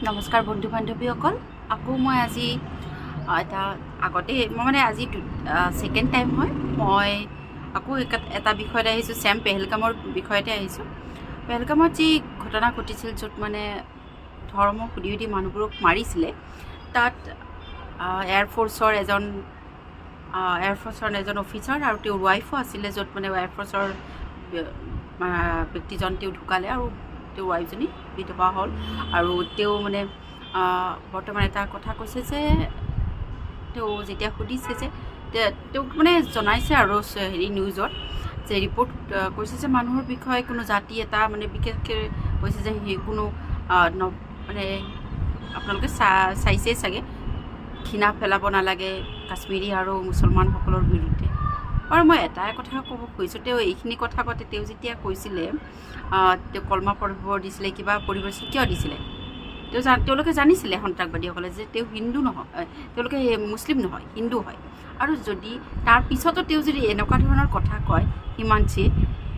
নমস্কাৰ বন্ধু বান্ধৱীসকল, আকৌ মই আজি আগতে মই মানে আজি ছেকেণ্ড টাইম হয় মই আকৌ এটা বিষয়তে আহিছোঁ। ছেম পেহেলগামৰ বিষয়তে আহিছোঁ। পেহেলগামত যি ঘটনা ঘটিছিল, য'ত মানে ধৰ্ম সুধি সুধি মানুহবোৰক মাৰিছিলে, তাত এয়াৰফ'ৰ্চৰ এজন অফিচাৰ আৰু তেওঁৰ ৱাইফো আছিলে, য'ত মানে এয়াৰফ'ৰ্চৰ ব্যক্তিজন তেওঁ ঢুকালে আৰু তেওঁৰ ৱাইফজনী বিধৱা হ'ল। আৰু তেওঁ মানে বৰ্তমান এটা কথা কৈছে যে তেওঁ যেতিয়া সুধিছে যে তেওঁক মানে জনাইছে আৰু নিউজত যে ৰিপৰ্ট কৰিছে যে মানুহৰ বিষয়ে কোনো জাতি এটা মানে বিশেষকৈ কৈছে যে সেই কোনো মানে আপোনালোকে চাইছেই চাগে, ঘৃণা পেলাব নালাগে কাশ্মীৰী আৰু মুছলমানসকলৰ বিৰুদ্ধে। আৰু মই এটাই কথা ক'ব খুজিছোঁ, তেওঁ এইখিনি কথা কওঁতে তেওঁ যেতিয়া কৈছিলে তেওঁ কলমা পঢ়িব দিছিলে, কিবা পঢ়িব দিছিলে, কিয় দিছিলে? তেওঁলোকে জানিছিলে সন্ত্ৰাসবাদীসকলে যে তেওঁ হিন্দু নহয়, তেওঁলোকে মুছলিম নহয়, হিন্দু হয়। আৰু যদি তাৰ পিছতো তেওঁ যদি এনেকুৱা ধৰণৰ কথা কয় হিমাংশীয়ে,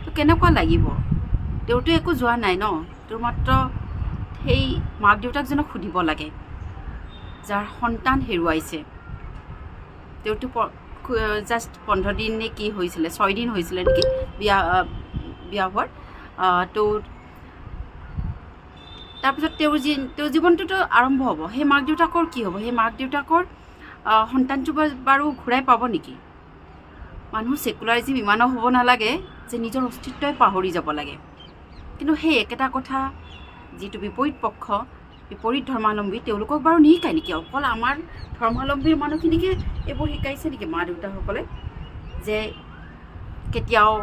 তো কেনেকুৱা লাগিব? তেওঁতো একো যোৱা নাই ন, তেওঁ মাত্ৰ সেই মাক দেউতাকজনক সুধিব লাগে যাৰ সন্তান হেৰুৱাইছে। তেওঁতো জাষ্ট 15 দিন নে কি হৈছিলে, 6 দিন হৈছিলে নেকি বিয়া হোৱাৰ। তো তাৰপিছত তেওঁৰ জীৱনটোতো আৰম্ভ হ'ব। সেই মাক দেউতাকৰ কি হ'ব? সেই মাক দেউতাকৰ সন্তানটো বাৰু ঘূৰাই পাব নেকি? মানুহ ছেকুলাৰিজিম ইমানো হ'ব নালাগে যে নিজৰ অস্তিত্বই পাহৰি যাব লাগে। কিন্তু সেই একেটা কথা যিটো বিপৰীত পক্ষ, বিপৰীত ধৰ্মাৱলম্বী, তেওঁলোকক বাৰু নিশিকায় নেকি? অকল আমাৰ ধৰ্মাৱলম্বীৰ মানুহখিনিকে এইবোৰ শিকাইছে নেকি মা দেউতাসকলে, যে কেতিয়াও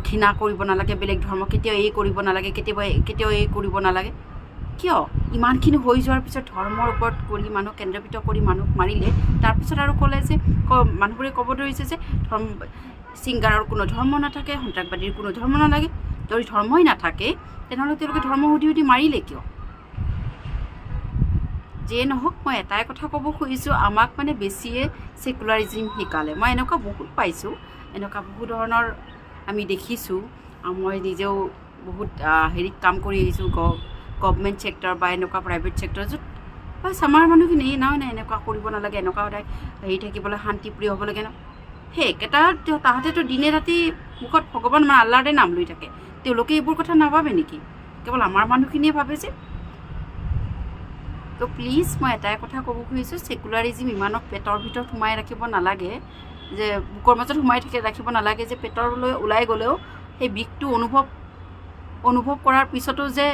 ঘৃণা কৰিব নালাগে, বেলেগ ধৰ্ম কেতিয়াও এই কৰিব নালাগে, কেতিয়াও এই কৰিব নালাগে? কিয় ইমানখিনি হৈ যোৱাৰ পিছত ধৰ্মৰ ওপৰত কৰি মানুহ কেন্দ্ৰবিত কৰি মানুহ মাৰিলে, তাৰপিছত আৰু ক'লে যে মানুহবোৰে ক'ব ধৰিছে যে ছিংগাৰৰ কোনো ধৰ্ম নাথাকে, সন্ত্ৰাসবাদীৰ কোনো ধৰ্ম নালাগে। যদি ধৰ্মই নাথাকে তেনেহ'লে তেওঁলোকে ধৰ্ম সুধি সুধি মাৰিলে কিয়? যিয়ে নহওক, মই এটাই কথা ক'ব খুজিছোঁ, আমাক মানে বেছিয়ে ছেকুলাৰিজিম শিকালে। মই এনেকুৱা বহুত পাইছোঁ, এনেকুৱা বহুত ধৰণৰ আমি দেখিছোঁ। মই নিজেও বহুত হেৰিত কাম কৰি আহিছোঁ, গভমেণ্ট ছেক্টৰ বা এনেকুৱা প্ৰাইভেট ছেক্টৰ, য'ত বাছ আমাৰ মানুহখিনি নহয় এনেকুৱা কৰিব নালাগে, এনেকুৱা সদায় হেৰি থাকিবলৈ শান্তিপ্ৰিয় হ'ব লাগে ন। সেই একেটা তাহাঁতেতো দিনে ৰাতি মুখত ভগৱান মানে আল্লাৰে নাম লৈ থাকে। তেওঁলোকে এইবোৰ কথা নাভাবে নেকি? কেৱল আমাৰ মানুহখিনিয়ে ভাবে যে। তো প্লিজ মই এটাই কথা ক'ব খুজিছোঁ, ছেকুলাৰিজিম ইমানক পেটৰ ভিতৰত সোমাই ৰাখিব নালাগে, যে বুকৰ মাজত সোমাই ৰাখিব নালাগে, যে পেটৰলৈ ওলাই গ'লেও সেই বিষটো অনুভৱ কৰাৰ পিছতো যে